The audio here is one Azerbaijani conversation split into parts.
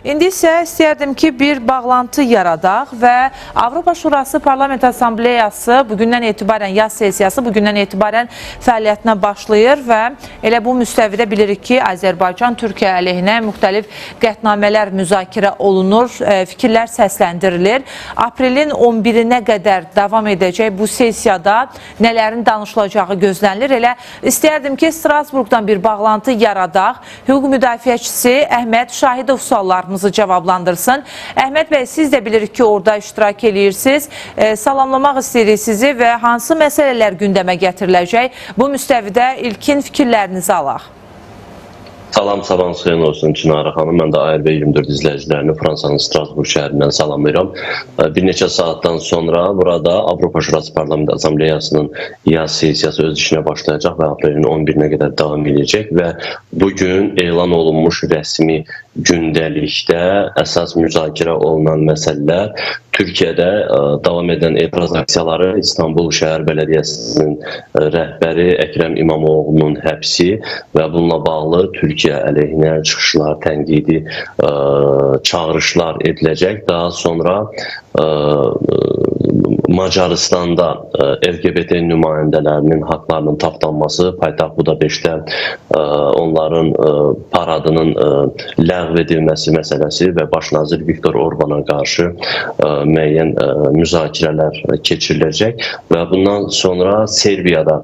İndi isə istəyərdim ki, bir bağlantı yaradaq və Avropa Şurası Parlament Assambleyası bugündən etibarən, yaz sesiyası bugündən etibarən fəaliyyətinə başlayır və elə bu müstəvidə bilirik ki, Azərbaycan Türkiyə əleyhinə müxtəlif qətnamələr müzakirə olunur, fikirlər səsləndirilir. Aprelin 11-nə qədər davam edəcək bu sesiyada nələrin danışılacağı gözlənilir. Elə istəyərdim ki, Strasburqdan bir bağlantı yaradaq. Hüquq müdafiəçisi Əhməd Şahidov suallarımızı cavablandırsın. Əhməd bəy, siz də bilirik ki, orada iştirak edirsiniz. Salamlamaq istəyirik sizi və hansı məsələlər gündəmə gətiriləcək? Bu müstəvidə ilkin fikirlərinizi alaq. Salam, sabahınız xeyir olsun Çinarə xanım. Mən də ARB24 izləyicilərini Fransanın Strasburq şəhərindən salamlayıram. Bir neçə saatdan sonra burada Avropa Şurası Parlament Assambleyasının yaz sesiyası öz işinə başlayacaq və aprelin 11-nə qədər davam edəcək və bugün elan olunmuş rəsmi gündəlikdə əsas müzakirə olunan məsələlər Türkiyədə davam edən etiraz aksiyaları, İstanbul Şəhər Bələdiyyəsinin rəhbəri Əkrəm İmamoğlu'nun həbsi və bununla bağlı Türkiyə əleyhinə çıxışlar, tənqidi çağırışlar ediləcək. Daha sonra Macaristanda LGBT nümayəndələrinin haqlarının tapdanması, paytaxt Budapeştdə onların paradının ləğv edilməsi məsələsi və baş nazir Viktor Orbana qarşı müəyyən müzakirələr keçiriləcək və bundan sonra Serbiyada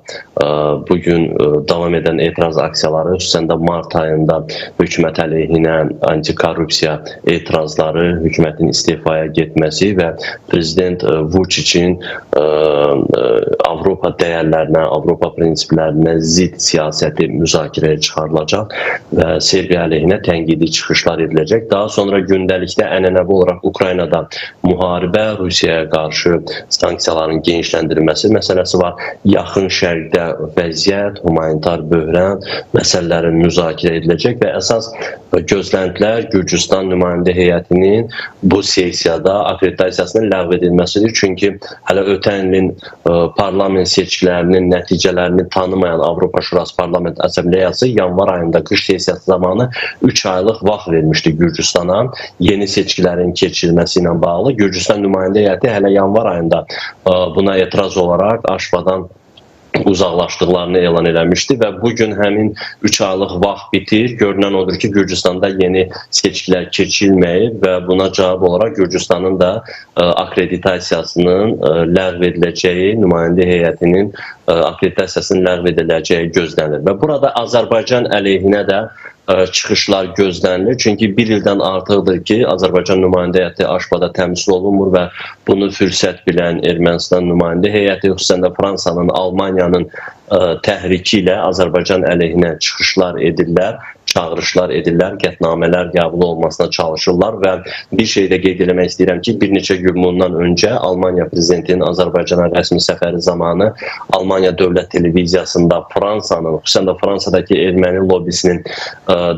bugün davam edən etiraz aksiyaları, xüsusən də mart ayında hökumət əleyhinə antikorrupsiya etirazları, hökumətin istifaya getməsi və prezident Vučićin Avropa dəyərlərinə, Avropa prinsiplərinə zid siyasəti müzakirəyə çıxarılacaq və Serbiya əleyhinə tənqidi çıxışlar ediləcək. Daha sonra gündəlikdə ənənəvi olaraq Ukraynada müharibə, Rusiyaya qarşı sanksiyaların genişləndirilməsi məsələsi var. Yaxın Şərqdə vəziyyət, humanitar böhran məsələlərin müzakirə ediləcək və əsas gözləntilər Gürcüstan nümayəndə heyətinin bu sesiyada akreditasiyasının ləğv edilməsidir. Çünki hələ ötən ilin parlament seçkilərinin nəticələrini tanımayan Avropa Şurası Parlament Assambleyası yanvar ayında qış sesiyası zamanı 3 aylıq vaxt vermişdi Gürcüstana yeni seçkilərin keçirilməsi ilə bağlı. Gürcüstan nümayəndə heyəti hələ yanvar ayında buna etiraz olaraq Aşbadan uzaqlaşdıqlarını elan eləmişdi və bugün həmin 3 aylıq vaxt bitir. Görünən odur ki, Gürcüstanda yeni seçkilər keçirilməyib və buna cavab olaraq Gürcüstanın da akreditasiyasının ləğv ediləcəyi, nümayəndə heyətinin akreditasiyasının ləğv ediləcəyi gözlənilir. Və burada Azərbaycan əleyhinə də çıxışlar gözlənilir. Çünki bir ildən artıqdır ki, Azərbaycan nümayəndə heyəti Aşbada təmsil olunmur və bunu fürsət bilən Ermənistan nümayəndə heyəti, xüsusən də Fransanın, Almaniyanın təhriki ilə Azərbaycan əleyhinə çıxışlar edirlər, çağırışlar edirlər, qətnamələr qəbul olmasına çalışırlar və bir şey də qeyd eləmək istəyirəm ki, bir neçə gün bundan öncə Almaniya prezidentinin Azərbaycana rəsmi səfəri zamanı Almaniya dövlət televiziyasında Fransanın, xüsusən də Fransadakı erməni lobbisinin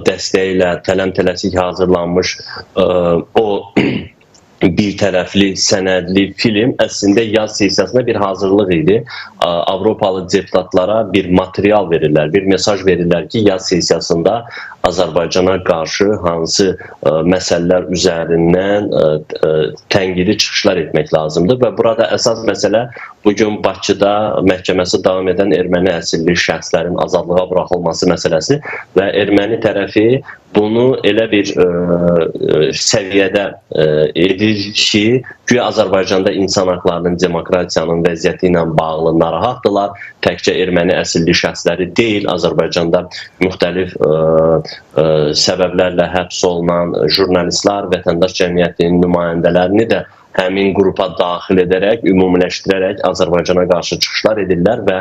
dəstəyi ilə tələm-tələsik hazırlanmış o bir tərəfli sənədli film əslində yaz sesiyasında bir hazırlıq idi. Avropalı deputatlara bir material verirlər, bir mesaj verirlər ki, yaz sesiyasında Azərbaycana qarşı hansı məsələlər üzərindən tənqidi çıxışlar etmək lazımdır və burada əsas məsələ bugün Bakıda məhkəməsi davam edən erməni əsilli şəxslərin azadlığa buraxılması məsələsi və erməni tərəfi bunu elə bir səviyyədə edir ki, güya Azərbaycanda insan haqlarının, demokratiyanın vəziyyəti ilə bağlı narahatdırlar. Təkcə erməni əsilli şəxsləri deyil, Azərbaycanda müxtəlif səbəblərlə həbs olunan jurnalistlər, vətəndaş cəmiyyətinin nümayəndələrini də həmin qrupa daxil edərək, ümumiləşdirərək Azərbaycana qarşı çıxışlar edirlər və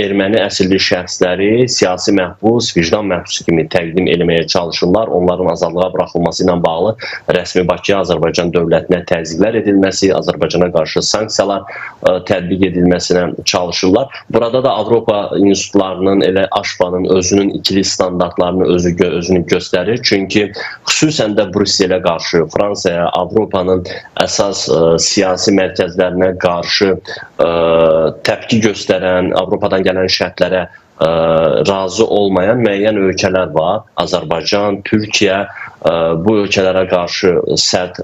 erməni əsilli şəxsləri siyasi məhbus, vicdan məhbusu kimi təqdim eləməyə çalışırlar. Onların azadlığa buraxılması ilə bağlı rəsmi Bakıya, Azərbaycan dövlətinə təzyiqlər edilməsi, Azərbaycana qarşı sanksiyalar tətbiq edilməsinə çalışırlar. Burada da Avropa institutlarının, elə Aşbanın özünün ikili standartlarını özünü göstərir. Çünki xüsusən də Brüsselə qarşı, Fransaya, Avropanın əsas siyasi mərkəzlərinə qarşı təpki göstərən, Avropadan gələn şərtlərə razı olmayan müəyyən ölkələr var. Azərbaycan, Türkiyə bu ölkələrə qarşı sərt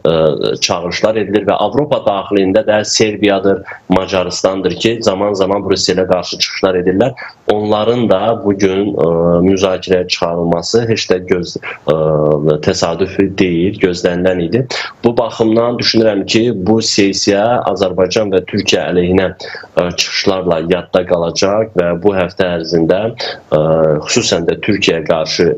çağırışlar edilir və Avropa daxilində də Serbiyadır, Macaristandır ki, zaman-zaman Brüsselə qarşı çıxışlar edirlər. Onların da bugün müzakirəyə çıxarılması heç də təsadüfi deyil, gözlənilən idi. Bu baxımdan düşünürəm ki, bu sessiya Azərbaycan və Türkiyə əleyhinə çıxışlarla yadda qalacaq və bu həftə ərzində xüsusən də Türkiyəyə qarşı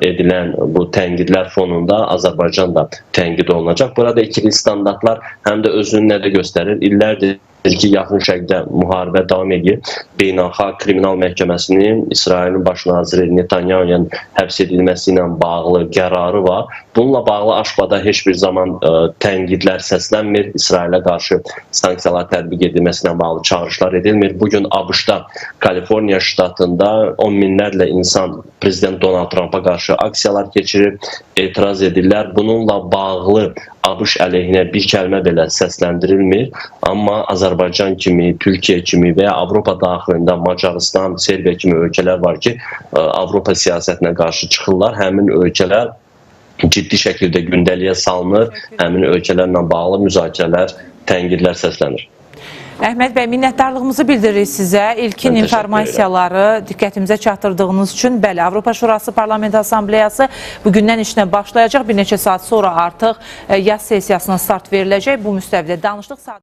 edilən bu tənqidlər fonunda Azərbaycan da tənqid olunacaq. Burada ikili standartlar həm də özünü nə də göstərir. İllərdir ki, Yaxın Şərqdə müharibə davam edir. Beynəlxalq Kriminal Məhkəməsinin İsrailin baş naziri Netanyahu'nun həbs edilməsi ilə bağlı qərarı var. Bununla bağlı Aşqabada heç bir zaman tənqidlər səslənmir. İsrailə qarşı sanksiyalar tətbiq edilməsinə bağlı çağırışlar edilmir. Bugün ABŞ-da, Kaliforniya ştatında on minlərlə insan Prezident Donald Trump'a qarşı aksiyalar keçirib, etiraz edirlər. Bununla bağlı ABŞ əleyhinə bir kəlmə belə səsləndirilmir. Amma Azərbaycan kimi, Türkiyə kimi və ya Avropa daxilində Macaristan, Serbiya kimi ölkələr var ki, Avropa siyasətinə qarşı çıxırlar. Həmin ölkələr ciddi şəkildə gündəliyə salınır. Həmin ölkələrlə bağlı müzakirələr, tənqidlər səslənir. Əhməd bəy, minnətdarlığımızı bildiririk sizə. İlkin informasiyaları diqqətimizə çatdırdığınız üçün. Bəli, Avropa Şurası Parlament Assambleyası bugündən işinə başlayacaq. Bir neçə saat sonra artıq yaz sessiyasına start veriləcək. Bu müstəvidə danışdıq.